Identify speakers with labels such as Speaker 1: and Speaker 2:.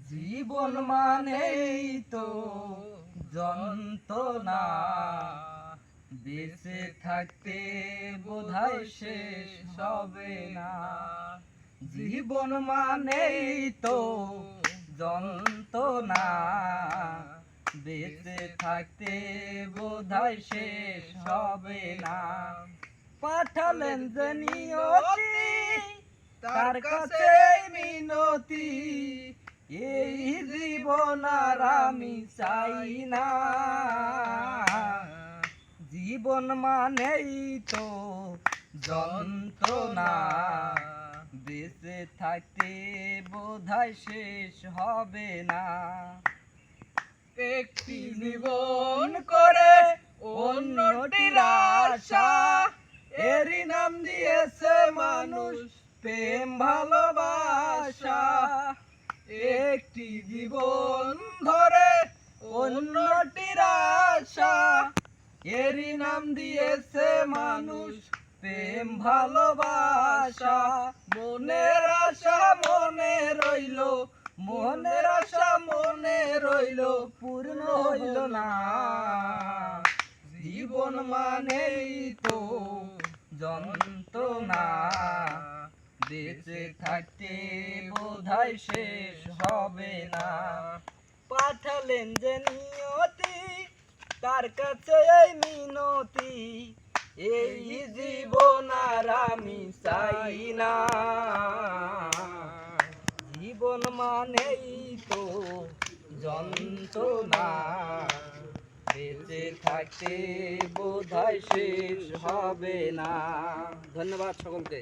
Speaker 1: জীবন মানেই তো যন্ত্রণা, বেঁচে থাকতে বোধহয় শেষ হবে না। জীবন মানেই তো যন্ত্রণা, বেঁচে থাকতে বোধহয় শেষ হবে না। পাঠালেন যে নিয়তি, তার কাছে মিনতি, এই জীবন আর আমি চাই না। জীবন মানেই তো যন্ত্রণা, বেঁচে থাকতে বোধহয় শেষ হবে না। একটি জীবন করে অন্যটির আশা, এরই নাম দিয়েছে মানুষ প্রেম ভালোবাসা। একটি জীবন ধরে অন্যটির আশা, এরই নাম দিয়েছে মানুষ প্রেম ভালোবাসা। মনের আশা মনে রইল, মনের আশা মনে রইল, পূর্ণ হইল না। জীবন মানেই তো যন্ত্রণা, বেঁচে থাকতে বোধহয় শেষ হবে না। পাঠালেন যে নিয়তি, তার কাছে এই মিনতি, এই জীবন আর আমি চাই না। জীবন মানেই তো যন্ত্রণা, বেঁচে থাকতে বোধহয় শেষ হবে না। ধন্যবাদ সকলকে।